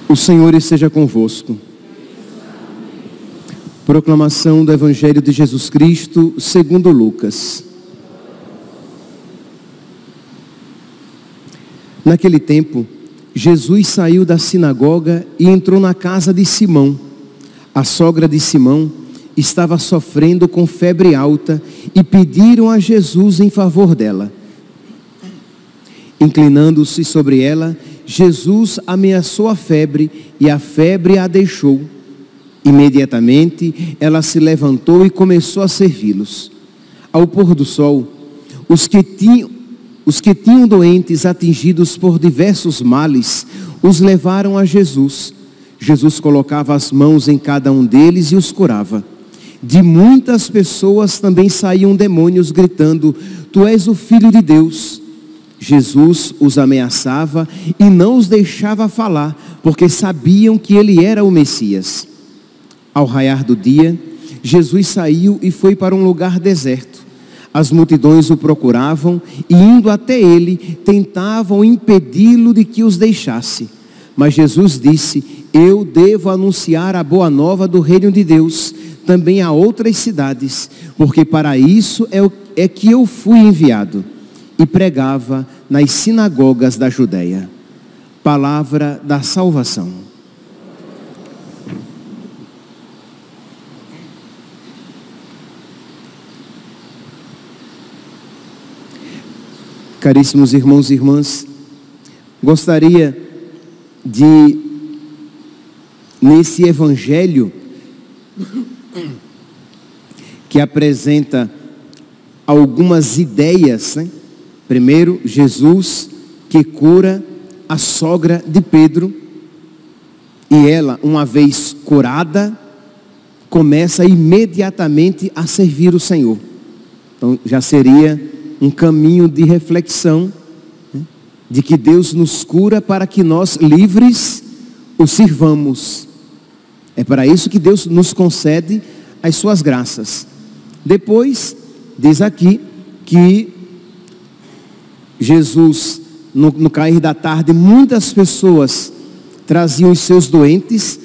O Senhor esteja convosco. Proclamação do Evangelho de Jesus Cristo segundo Lucas. Naquele tempo, Jesus saiu da sinagoga e entrou na casa de Simão. A sogra de Simão estava sofrendo com febre alta e pediram a Jesus em favor dela. Inclinando-se sobre ela, Jesus ameaçou a febre e a febre a deixou. Imediatamente ela se levantou e começou a servi-los. Ao pôr do sol, os que tinham doentes atingidos por diversos males, os levaram a Jesus. Jesus colocava as mãos em cada um deles e os curava. De muitas pessoas também saíam demônios gritando: Tu és o Filho de Deus. Jesus os ameaçava e não os deixava falar, porque sabiam que ele era o Messias. Ao raiar do dia, Jesus saiu e foi para um lugar deserto. As multidões o procuravam e, indo até ele, tentavam impedi-lo de que os deixasse. Mas Jesus disse: Eu devo anunciar a boa nova do reino de Deus também a outras cidades, porque para isso é que eu fui enviado. E pregava nas sinagogas da Judeia. Palavra da salvação. Caríssimos irmãos e irmãs, gostaria de, nesse evangelho que apresenta algumas ideias, né? Primeiro, Jesus que cura a sogra de Pedro, e ela, uma vez curada, começa imediatamente a servir o Senhor. Então já seria um caminho de reflexão, né, de que Deus nos cura para que nós, livres, o sirvamos. É para isso que Deus nos concede as suas graças. Depois, diz aqui que Jesus, no cair da tarde, muitas pessoas traziam os seus doentes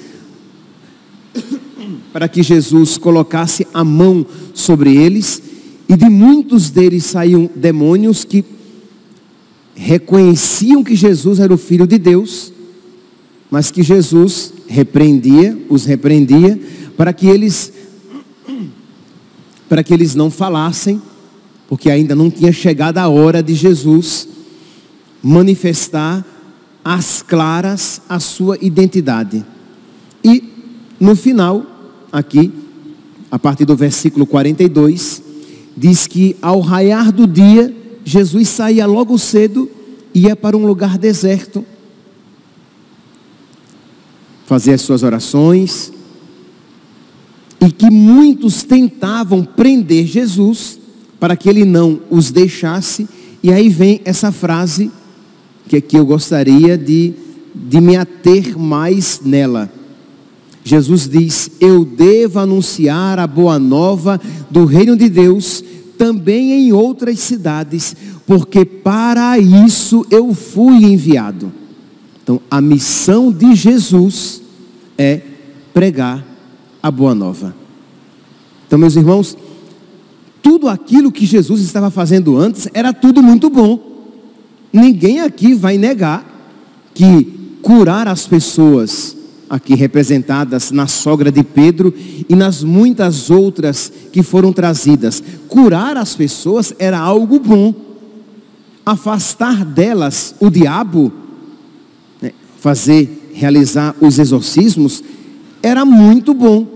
para que Jesus colocasse a mão sobre eles, e de muitos deles saíam demônios que reconheciam que Jesus era o Filho de Deus, mas que Jesus os repreendia para que eles não falassem, porque ainda não tinha chegado a hora de Jesus manifestar às claras a sua identidade. E no final, aqui, a partir do versículo 42, diz que ao raiar do dia, Jesus saía logo cedo e ia para um lugar deserto, fazer as suas orações, e que muitos tentavam prender Jesus para que ele não os deixasse. E aí vem essa frase que aqui eu gostaria de me ater mais nela. Jesus diz: eu devo anunciar a boa nova do reino de Deus também em outras cidades, porque para isso eu fui enviado. Então a missão de Jesus é pregar a boa nova. Então, meus irmãos, tudo aquilo que Jesus estava fazendo antes era tudo muito bom. Ninguém aqui vai negar que curar as pessoas aqui representadas na sogra de Pedro e nas muitas outras que foram trazidas, curar as pessoas era algo bom. Afastar delas o diabo, né, realizar os exorcismos, era muito bom.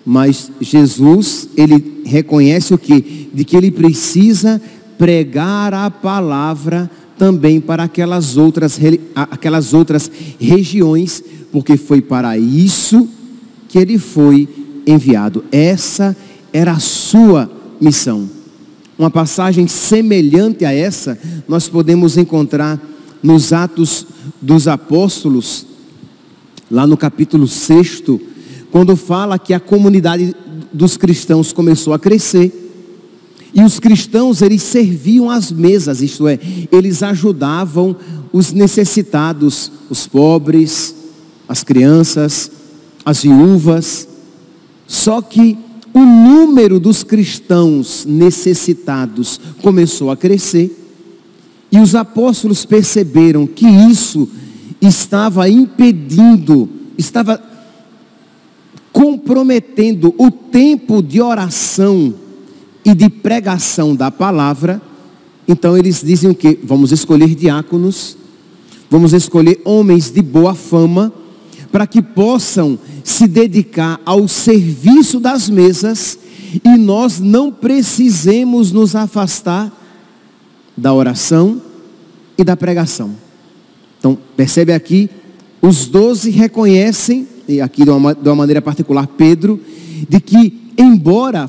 Mas Jesus, ele reconhece o quê? De que ele precisa pregar a palavra também para aquelas outras regiões, porque foi para isso que ele foi enviado. Essa era a sua missão. uma passagem semelhante a essa, nós podemos encontrar nos Atos dos Apóstolos, lá no capítulo 6, quando fala que a comunidade dos cristãos começou a crescer, e os cristãos, eles serviam às mesas, isto é, eles ajudavam os necessitados, os pobres, as crianças, as viúvas. Só que o número dos cristãos necessitados começou a crescer, e os apóstolos perceberam que isso estava impedindo, estava comprometendo o tempo de oração e de pregação da palavra. Então eles dizem o quê? Vamos escolher diáconos, vamos escolher homens de boa fama, para que possam se dedicar ao serviço das mesas, e nós não precisemos nos afastar da oração e da pregação. Então, percebe aqui, os 12 reconhecem, e aqui de uma maneira particular Pedro, de que embora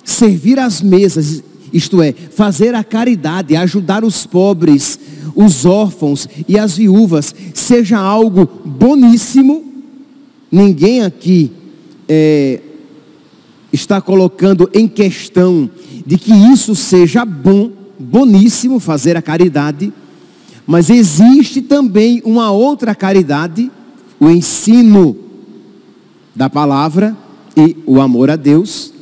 servir às mesas, isto é, fazer a caridade, ajudar os pobres, os órfãos e as viúvas, seja algo boníssimo, ninguém aqui está colocando em questão de que isso seja boníssimo, fazer a caridade, mas existe também uma outra caridade, o ensino da palavra e o amor a Deus,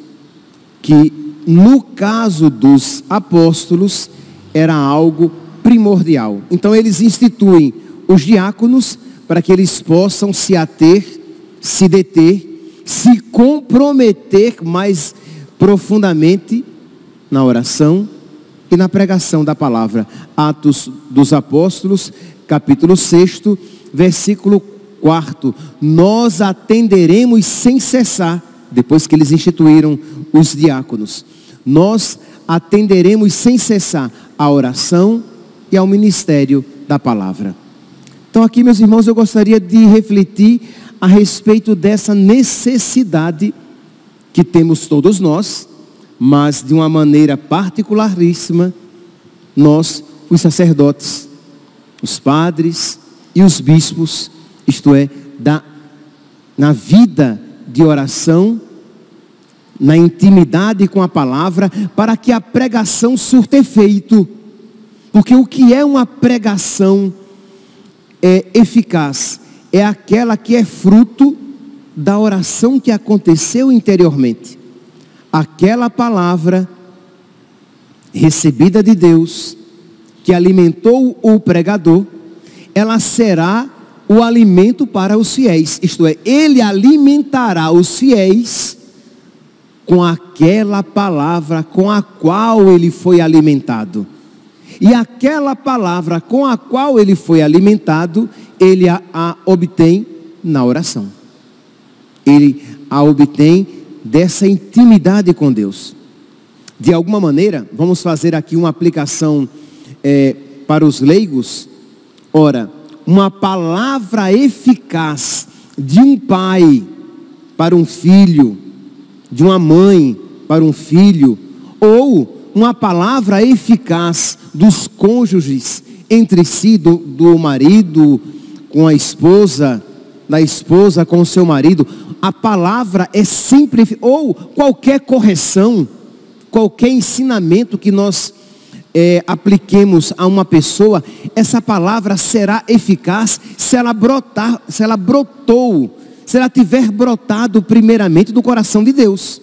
que no caso dos apóstolos era algo primordial. Então eles instituem os diáconos para que eles possam se ater, se deter, se comprometer mais profundamente na oração e na pregação da palavra. Atos dos Apóstolos, capítulo 6, versículo 4. Nós atenderemos sem cessar, depois que eles instituíram os diáconos, nós atenderemos sem cessar à oração e ao ministério da palavra. Então aqui, meus irmãos, eu gostaria de refletir a respeito dessa necessidade que temos todos nós, mas de uma maneira particularíssima, nós, os sacerdotes, os padres e os bispos, isto é, na vida de oração, na intimidade com a palavra, para que a pregação surta efeito. Porque o que é uma pregação eficaz? É aquela que é fruto da oração que aconteceu interiormente. Aquela palavra recebida de Deus, que alimentou o pregador, ela será o alimento para os fiéis. Isto é, ele alimentará os fiéis com aquela palavra com a qual ele foi alimentado. E aquela palavra com a qual ele foi alimentado, ele a obtém na oração. Ele a obtém dessa intimidade com Deus. De alguma maneira, vamos fazer aqui uma aplicação para os leigos. Ora, uma palavra eficaz de um pai para um filho, de uma mãe para um filho, ou uma palavra eficaz dos cônjuges entre si, do marido com a esposa, da esposa com o seu marido. A palavra é sempre, ou qualquer correção, qualquer ensinamento que nós apliquemos a uma pessoa, essa palavra será eficaz se ela tiver brotado primeiramente do coração de Deus.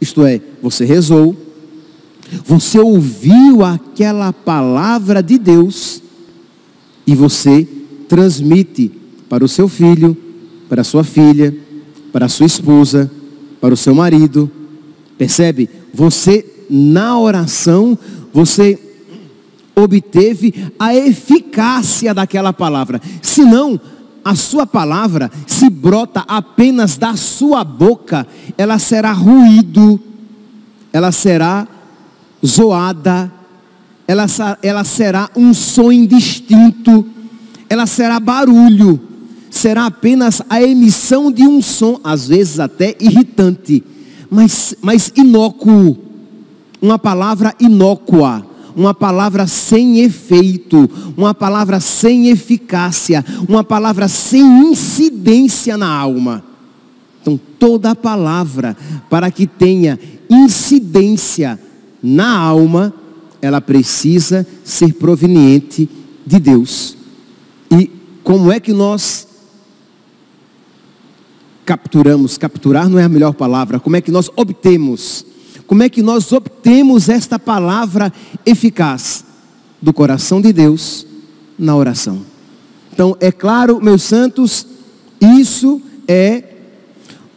Isto é, você rezou, você ouviu aquela palavra de Deus e você transmite para o seu filho, para a sua filha, para a sua esposa, para o seu marido. Percebe? Você, na oração, você obteve a eficácia daquela palavra. Senão, a sua palavra, se brota apenas da sua boca, ela será ruído, ela será zoada, ela será um som indistinto, ela será barulho, será apenas a emissão de um som, às vezes até irritante, mas inócuo, uma palavra inócua, uma palavra sem efeito, uma palavra sem eficácia, uma palavra sem incidência na alma. Então, toda palavra, para que tenha incidência na alma, ela precisa ser proveniente de Deus. E como é que nós capturar não é a melhor palavra, como é que nós obtemos esta palavra eficaz? Do coração de Deus na oração. Então, é claro, meus santos, isso é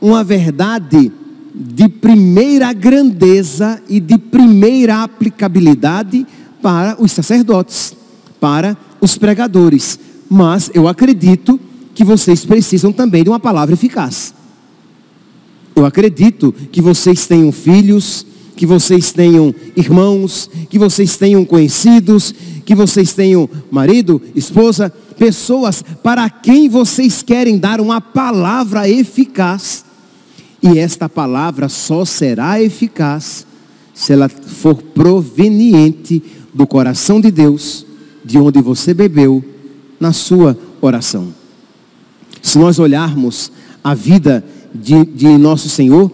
uma verdade de primeira grandeza e de primeira aplicabilidade para os sacerdotes, para os pregadores. Mas eu acredito que vocês precisam também de uma palavra eficaz. Eu acredito que vocês tenham filhos, que vocês tenham irmãos, que vocês tenham conhecidos, que vocês tenham marido, esposa, pessoas para quem vocês querem dar uma palavra eficaz. E esta palavra só será eficaz se ela for proveniente do coração de Deus, de onde você bebeu na sua oração. Se nós olharmos a vida de nosso Senhor,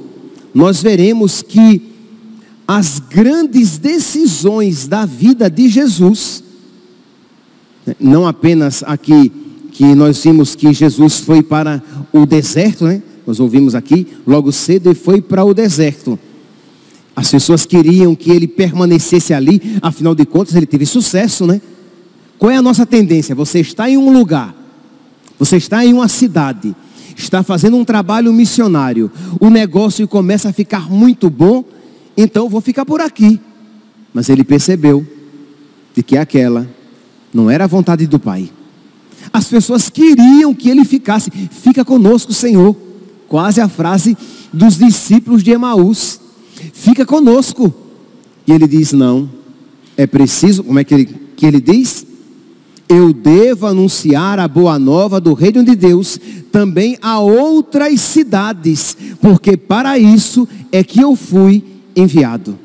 nós veremos que as grandes decisões da vida de Jesus, não apenas aqui que nós vimos que Jesus foi para o deserto, né? Nós ouvimos aqui, logo cedo ele foi para o deserto. As pessoas queriam que ele permanecesse ali, afinal de contas ele teve sucesso, né? Qual é a nossa tendência? Você está em um lugar, você está em uma cidade, está fazendo um trabalho missionário, o negócio começa a ficar muito bom, então vou ficar por aqui. Mas ele percebeu de que aquela não era a vontade do Pai. As pessoas queriam que ele ficasse. Fica conosco, Senhor. Quase a frase dos discípulos de Emaús. Fica conosco. E ele diz, não, é preciso, como é que ele diz? Eu devo anunciar a boa nova do reino de Deus também a outras cidades, porque para isso é que eu fui enviado.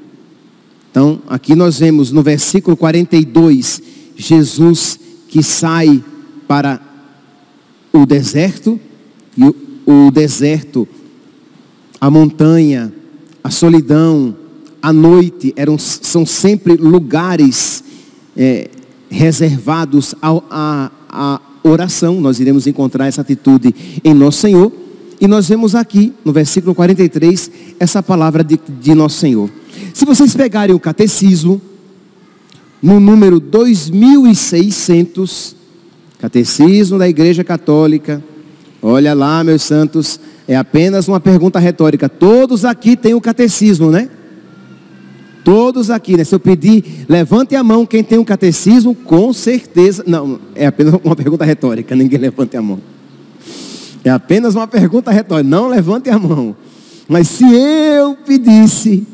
Então, aqui nós vemos no versículo 42, Jesus que sai para o deserto, e o deserto, a montanha, a solidão, a noite, são sempre lugares reservados à oração. Nós iremos encontrar essa atitude em nosso Senhor. E nós vemos aqui, no versículo 43, essa palavra de nosso Senhor. Se vocês pegarem o catecismo, no número 2600, catecismo da Igreja Católica, olha lá, meus santos, é apenas uma pergunta retórica. Todos aqui têm o catecismo, né? Todos aqui, né? Se eu pedir, levante a mão quem tem o catecismo, com certeza. Não, é apenas uma pergunta retórica, ninguém levante a mão. É apenas uma pergunta retórica, não levante a mão. Mas se eu pedisse,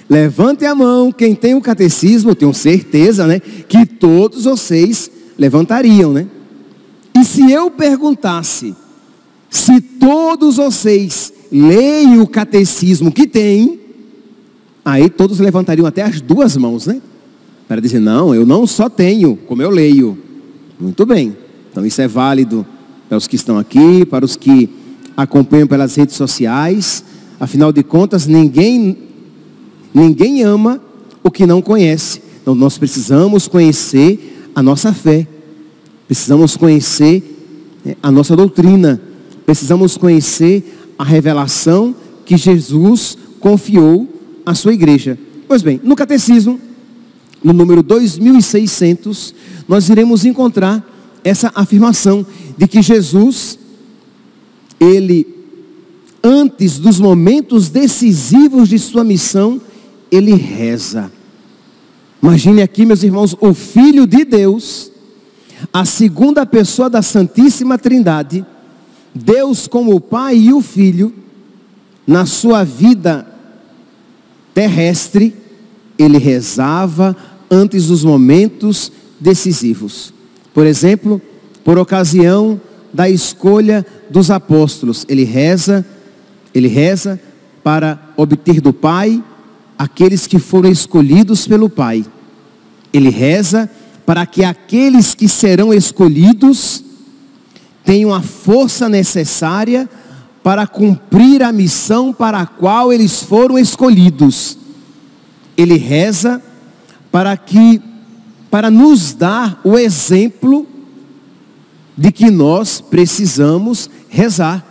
levante a mão quem tem o catecismo, eu tenho certeza, né? Que todos vocês levantariam, né? E se eu perguntasse, se todos vocês leem o catecismo que tem, aí todos levantariam até as duas mãos, né? Para dizer, não, eu não só tenho, como eu leio. Muito bem, então isso é válido para os que estão aqui, para os que acompanham pelas redes sociais. Afinal de contas, ninguém ama o que não conhece. Então nós precisamos conhecer a nossa fé, precisamos conhecer a nossa doutrina, precisamos conhecer a revelação que Jesus confiou à sua igreja. Pois bem, no catecismo, no número 2600, nós iremos encontrar essa afirmação de que Jesus, ele, antes dos momentos decisivos de sua missão, ele reza. Imagine aqui, meus irmãos, o Filho de Deus, a segunda pessoa da Santíssima Trindade, Deus como o Pai e o Filho, na sua vida terrestre, ele rezava antes dos momentos decisivos. Por exemplo, por ocasião da escolha dos apóstolos, ele reza para obter do Pai aqueles que foram escolhidos pelo Pai. Ele reza para que aqueles que serão escolhidos tenham a força necessária para cumprir a missão para a qual eles foram escolhidos. Ele reza para nos dar o exemplo de que nós precisamos rezar.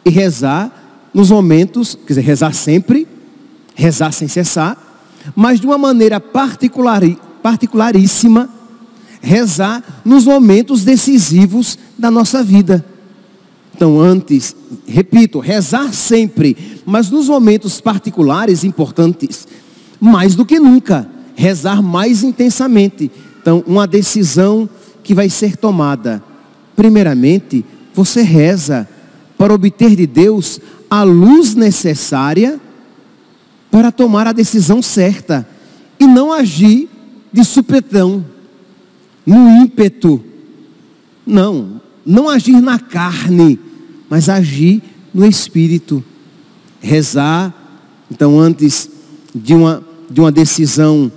E rezar nos momentos, quer dizer, rezar sempre, rezar sem cessar, mas de uma maneira particularíssima, rezar nos momentos decisivos da nossa vida. Então antes, repito, rezar sempre, mas nos momentos particulares importantes, mais do que nunca, rezar mais intensamente. Então uma decisão que vai ser tomada, primeiramente, você reza para obter de Deus a luz necessária para tomar a decisão certa e não agir de supetão, no ímpeto. Não agir na carne, mas agir no espírito. Rezar, então antes de uma decisão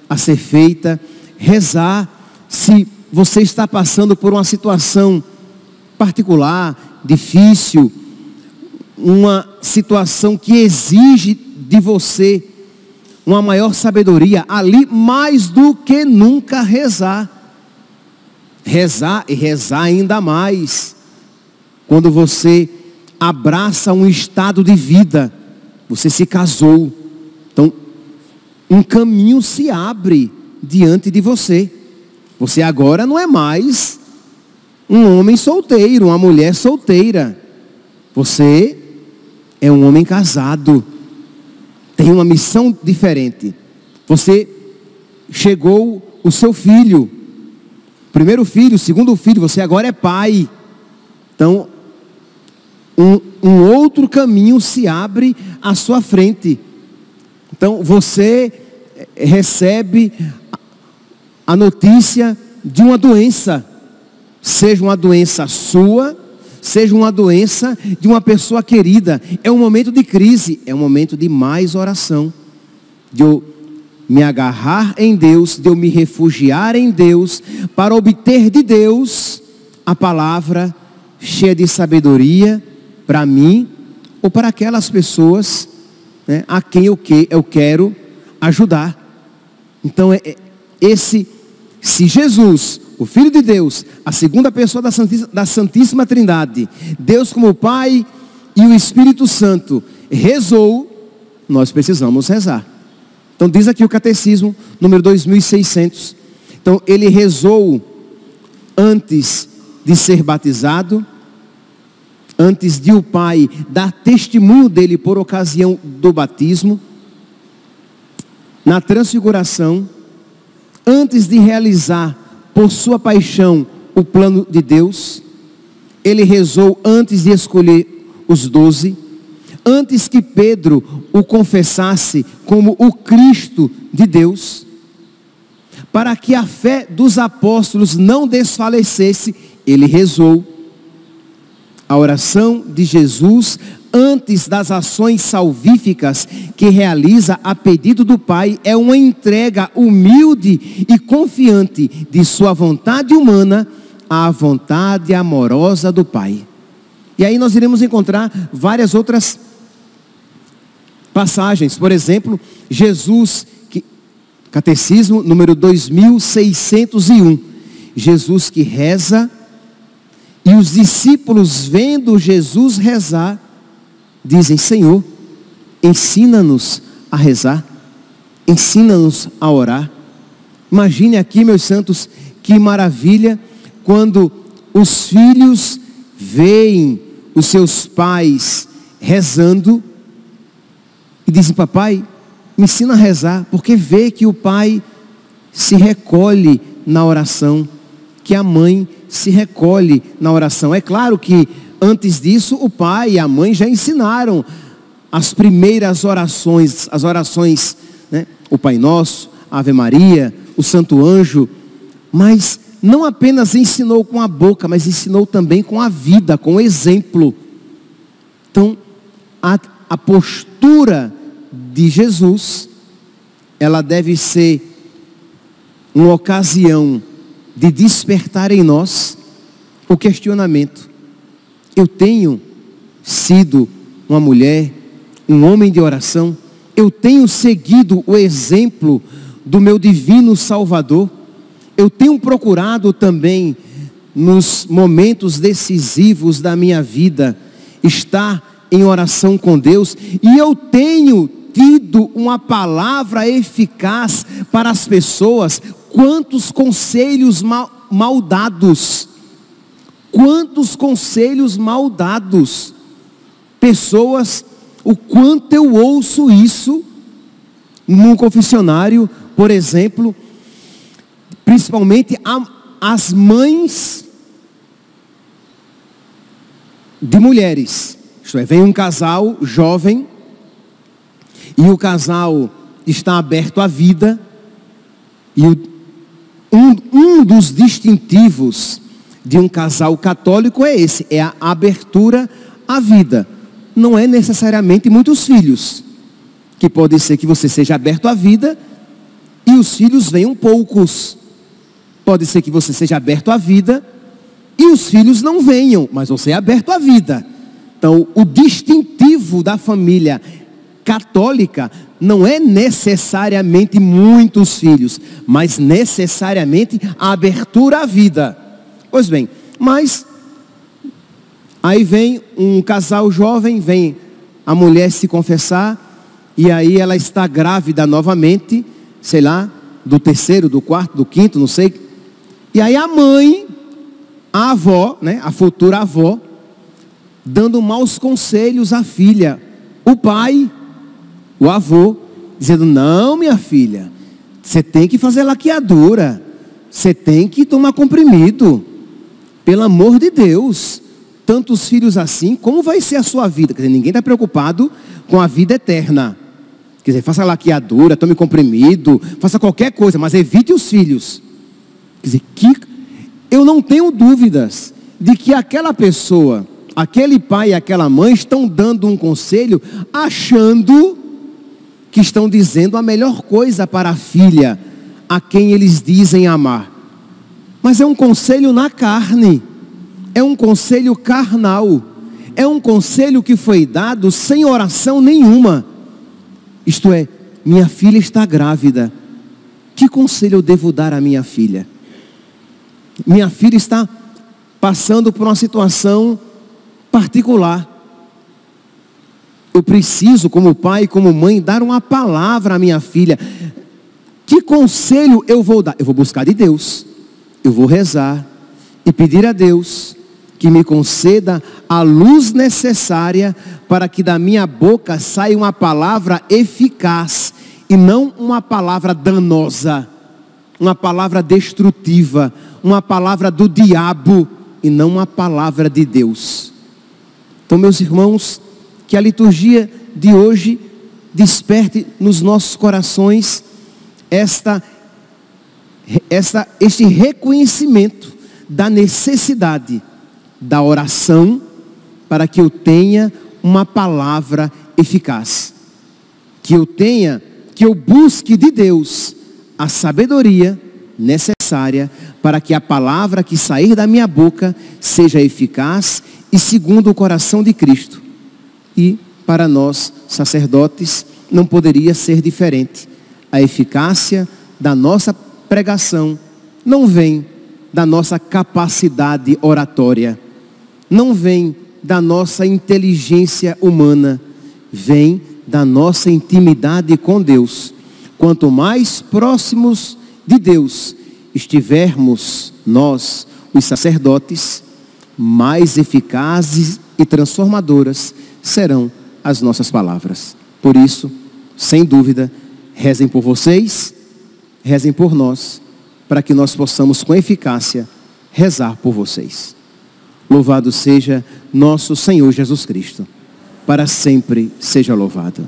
a ser feita, rezar se você está passando por uma situação particular, difícil, uma situação que exige de você uma maior sabedoria, ali mais do que nunca rezar. Rezar e rezar ainda mais quando você abraça um estado de vida, você se casou, então um caminho se abre diante de você. Você agora não é mais um homem solteiro, uma mulher solteira. Você é um homem casado, tem uma missão diferente. Você chegou o seu filho, primeiro filho, segundo filho, você agora é pai. Então um outro caminho se abre à sua frente. Então você recebe a notícia de uma doença, seja uma doença sua, seja uma doença de uma pessoa querida. É um momento de crise, é um momento de mais oração, de eu me agarrar em Deus, de eu me refugiar em Deus, para obter de Deus a palavra cheia de sabedoria para mim ou para aquelas pessoas, né, a quem eu quero ajudar. Então se Jesus, o Filho de Deus, a segunda pessoa da Santíssima Trindade, Deus como Pai e o Espírito Santo, rezou, nós precisamos rezar. Então diz aqui o Catecismo, número 2600. Então ele rezou antes de ser batizado, antes de o Pai dar testemunho dele por ocasião do batismo, na transfiguração, antes de realizar por sua paixão o plano de Deus. Ele rezou antes de escolher os 12, antes que Pedro o confessasse como o Cristo de Deus, para que a fé dos apóstolos não desfalecesse. Ele rezou. A oração de Jesus antes das ações salvíficas que realiza a pedido do Pai é uma entrega humilde e confiante de sua vontade humana à vontade amorosa do Pai. E aí nós iremos encontrar várias outras passagens. Por exemplo, Jesus, Catecismo número 2601, Jesus que reza, e os discípulos vendo Jesus rezar, dizem: Senhor, ensina-nos a rezar, ensina-nos a orar. Imagine aqui, meus santos, que maravilha, quando os filhos veem os seus pais rezando, e dizem: papai, me ensina a rezar, porque vê que o pai se recolhe na oração, que a mãe se recolhe na oração. É claro que antes disso o pai e a mãe já ensinaram as primeiras orações, as orações, né? O Pai Nosso, a Ave Maria, o Santo Anjo, mas não apenas ensinou com a boca, mas ensinou também com a vida, com o exemplo. Então a postura de Jesus ela deve ser uma ocasião de despertar em nós o questionamento. Eu tenho sido uma mulher, um homem de oração? Eu tenho seguido o exemplo do meu divino Salvador? Eu tenho procurado também, nos momentos decisivos da minha vida, estar em oração com Deus? E eu tenho tido uma palavra eficaz para as pessoas? Quantos conselhos mal dados, quantos conselhos mal dados, pessoas, o quanto eu ouço isso num confessionário, por exemplo, principalmente as mães de mulheres, isto é, vem um casal jovem, e o casal está aberto à vida, e um dos distintivos de um casal católico é esse, é a abertura à vida. Não é necessariamente muitos filhos, que pode ser que você seja aberto à vida e os filhos venham poucos. Pode ser que você seja aberto à vida e os filhos não venham, mas você é aberto à vida. Então, o distintivo da família católica não é necessariamente muitos filhos, mas necessariamente a abertura à vida. Pois bem, mas aí vem um casal jovem, vem a mulher se confessar, e aí ela está grávida novamente, sei lá, do terceiro, do quarto, do quinto, não sei. E aí a mãe, a avó, né, a futura avó, dando maus conselhos à filha. O pai, o avô, dizendo: não, minha filha, você tem que fazer laqueadura, você tem que tomar comprimido, pelo amor de Deus. Tantos filhos assim, como vai ser a sua vida? Quer dizer, ninguém está preocupado com a vida eterna. Quer dizer, faça laqueadura, tome comprimido, faça qualquer coisa, mas evite os filhos. Quer dizer, eu não tenho dúvidas de que aquela pessoa, aquele pai e aquela mãe estão dando um conselho, achando que estão dizendo a melhor coisa para a filha, a quem eles dizem amar. Mas é um conselho na carne, é um conselho carnal, é um conselho que foi dado sem oração nenhuma. Isto é, minha filha está grávida, que conselho eu devo dar à minha filha? Minha filha está passando por uma situação particular. Eu preciso, como pai e como mãe, dar uma palavra à minha filha. Que conselho eu vou dar? Eu vou buscar de Deus, eu vou rezar e pedir a Deus que me conceda a luz necessária para que da minha boca saia uma palavra eficaz e não uma palavra danosa, uma palavra destrutiva, uma palavra do diabo e não uma palavra de Deus. Então, meus irmãos, que a liturgia de hoje desperte nos nossos corações este reconhecimento da necessidade da oração, para que eu tenha uma palavra eficaz, que eu busque de Deus a sabedoria necessária para que a palavra que sair da minha boca seja eficaz e segundo o coração de Cristo. E para nós, sacerdotes, não poderia ser diferente. A eficácia da nossa pregação não vem da nossa capacidade oratória, não vem da nossa inteligência humana, vem da nossa intimidade com Deus. Quanto mais próximos de Deus estivermos nós, os sacerdotes, mais eficazes e transformadoras serão as nossas palavras. Por isso, sem dúvida, rezem por vocês, rezem por nós, para que nós possamos com eficácia rezar por vocês. Louvado seja nosso Senhor Jesus Cristo, para sempre seja louvado.